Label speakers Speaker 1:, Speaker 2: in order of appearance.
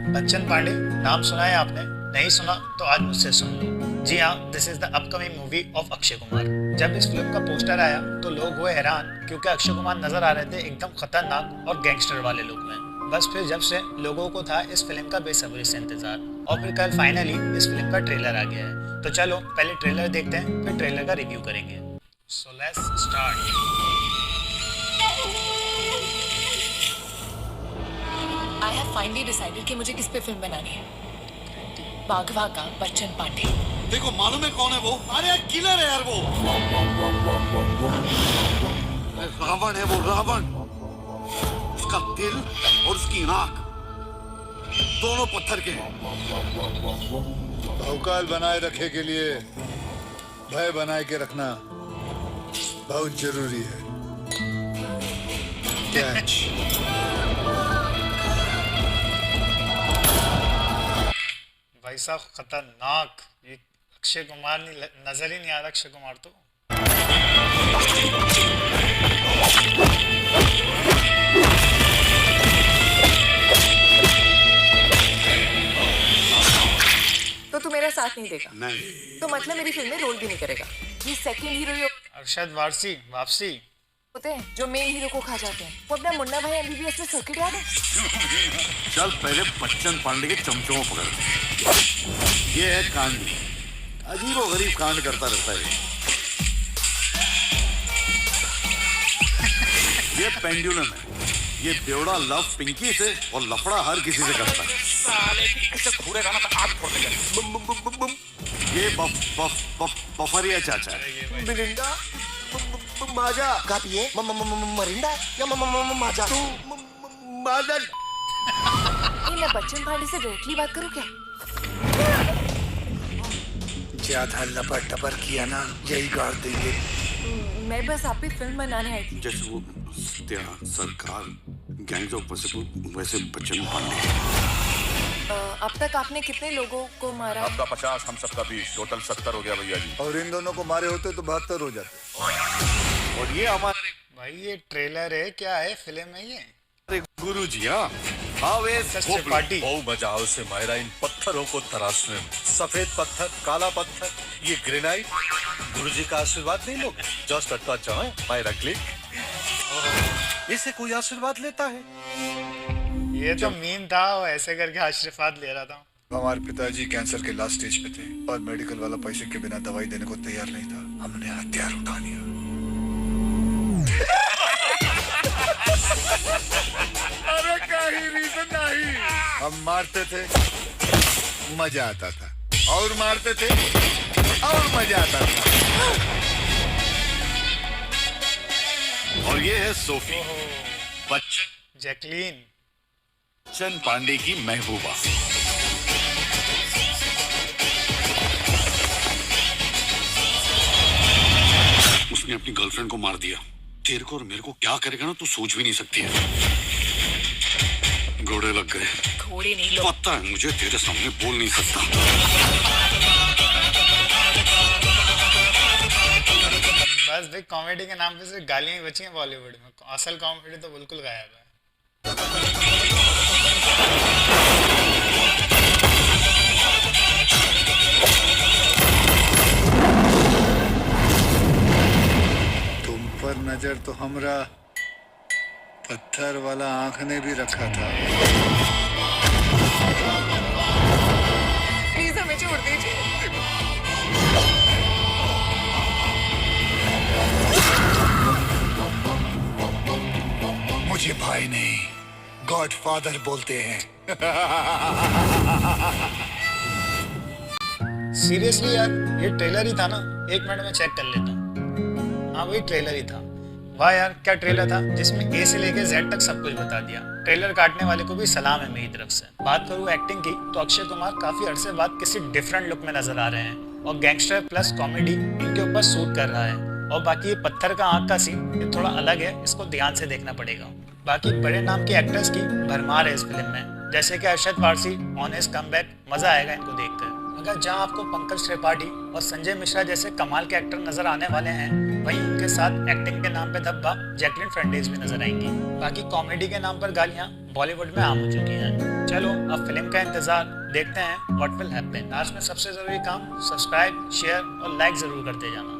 Speaker 1: बच्चन पांडे नाम सुना है आपने? नहीं सुना तो आज मुझसे सुन लो। जी हाँ, this is the upcoming movie of Akshay Kumar. जब इस फिल्म का पोस्टर आया तो लोग हुए हैरान, क्योंकि अक्षय कुमार नजर आ रहे थे एकदम खतरनाक और गैंगस्टर वाले लुक में। बस फिर जब से लोगों को था इस फिल्म का बेसब्री से इंतजार, और फिर कल फाइनली इस फिल्म का ट्रेलर आ गया है। तो चलो पहले ट्रेलर देखते हैं, फिर ट्रेलर का रिव्यू करेंगे। So let's start.
Speaker 2: I have finally decided कि मुझे किस पे फिल्म बनानी है। बाघवा का बच्चन पांडे।
Speaker 3: देखो मालूम है कौन है वो? अरे किलर है यार वो। रावण है वो, रावण। उसका दिल और उसकी आंख दोनों पत्थर के हैं।
Speaker 4: भौकाल बनाए रखे के लिए भय बनाए के रखना बहुत जरूरी है। कैच।
Speaker 1: भाई साहब खतरनाक, ये अक्षय कुमार नहीं, नजर ही नहीं आ रहा अक्षय कुमार तो।
Speaker 2: तो तू मेरा साथ नहीं देगा?
Speaker 3: नहीं।
Speaker 2: तो मतलब मेरी फिल्म में रोल भी नहीं करेगा? ये सेकंड हीरो
Speaker 1: अरशद वारसी वापसी।
Speaker 2: होते हैं जो मेन हीरो को खा जाते हैं। वो अपना मुन्ना भाई एमबीबीएस में सर्किट याद है?
Speaker 3: चल पहले बच्चन पांडे के चमचों पकड़। ये है कांड, अजीब और गरीब कांड करता रहता है। ये पेंडुलम है, ये बेवड़ा लव पिंकी से और लफड़ा हर किसी से करता है। ये बफरिया चाचा है।
Speaker 5: मिरिंडा माजा का पिए मरिंडा या माजा तू माजा।
Speaker 2: मैं बच्चन पांडे से डायरेक्टली बात करूं क्या?
Speaker 5: ज्यादा लपड़ टपर किया ना यही गाड़ देंगे।
Speaker 2: मैं बस आप पे फिल्म बनाने आई थी।
Speaker 3: जैसे वो सत्या सरकार गैंग्स ऑफ वासेपुर, वैसे बच्चन पांडे।
Speaker 2: अब तक आपने कितने लोगों को मारा?
Speaker 6: आपका 50, हम सबका 20, टोटल 70 हो गया भैया जी।
Speaker 4: और इन दोनों को मारे होते तो 72 हो जाते।
Speaker 3: और ये हमारे
Speaker 1: भाई ये ट्रेलर है, क्या है फिल्म है ये?
Speaker 6: गुरु जी हाँ वे
Speaker 1: सच पार्टी।
Speaker 6: बहुत मजा आओ से मायरा इन पत्थरों को तराशने में। सफेद पत्थर, काला पत्थर, ये ग्रेनाइट। गुरु जी का आशीर्वाद नहीं लोगे? जस्ट अट्टा चाहे मायरा क्लिक। इससे कोई आशीर्वाद लेता है?
Speaker 1: ये तो मीम था, वो ऐसे करके आशीर्वाद ले रहा था।
Speaker 4: हमारे पिताजी कैंसर के लास्ट स्टेज पे थे और मेडिकल वाला पैसे के बिना दवाई देने को तैयार नहीं था। हमने हथियार उठा लिया। अरे कहीं रीजन नहीं। हम मारते थे, मजा आता था, और मारते थे और मजा आता था।
Speaker 3: और ये है सोफी, बच्चन
Speaker 1: जैकलीन।
Speaker 3: पांडे की महबूबा। उसने अपनी गर्लफ्रेंड को मार दिया। तेरे को और मेरे को क्या करेगा ना, तू सोच भी नहीं सकती है। घोड़े लग गए।
Speaker 2: घोड़े नहीं लोग।
Speaker 3: पता है मुझे, तेरे सामने बोल नहीं सकता।
Speaker 1: बस भाई कॉमेडी के नाम पे सिर्फ गालियां ही बची हैं बॉलीवुड में, असल कॉमेडी तो बिल्कुल गायब है।
Speaker 4: तुम पर नजर तो हमरा पत्थर वाला आंख ने भी रखा था।
Speaker 2: प्लीज हमें छोड़ दीजिए।
Speaker 4: मुझे भाई नहीं, गॉडफादर बोलते हैं।
Speaker 1: सीरियसली यार, ये ट्रेलर ही था ना? एक मिनट में चेक कर लेता हूँ। हाँ वही ट्रेलर ही था। वाह यार क्या ट्रेलर था, जिसमें ए से लेके जेड तक सब कुछ बता दिया। ट्रेलर काटने वाले को भी सलाम है मेरी तरफ से। बात करूँ एक्टिंग की तो अक्षय कुमार काफी अरसे बाद किसी डिफरेंट लुक में नजर आ रहे हैं, और गैंगस्टर प्लस कॉमेडी इनके ऊपर सूट कर रहा है। और बाकी ये पत्थर का आंख का सीन ये थोड़ा अलग है, इसको ध्यान से देखना पड़ेगा। बाकी बड़े नाम के एक्टर्स की भरमार है इस फिल्म में, जैसे कि Arshad Warsi on his comeback. मजा आएगा इनको देखकर। अगर जहां आपको पंकज त्रिपाठी और संजय मिश्रा जैसे कमाल के एक्टर नजर आने वाले हैं, वहीं उनके साथ एक्टिंग के नाम पे धब्बा जैकलिन फर्नांडिस भी नजर आएंगी। बाकी कॉमेडी के नाम पर गालियां बॉलीवुड में आम हो चुकी हैं। चलो अब फिल्म का इंतजार, देखते हैं व्हाट विल हैपन। लास्ट में सबसे जरूरी काम, सब्सक्राइब, शेयर और लाइक जरूर करते जाना।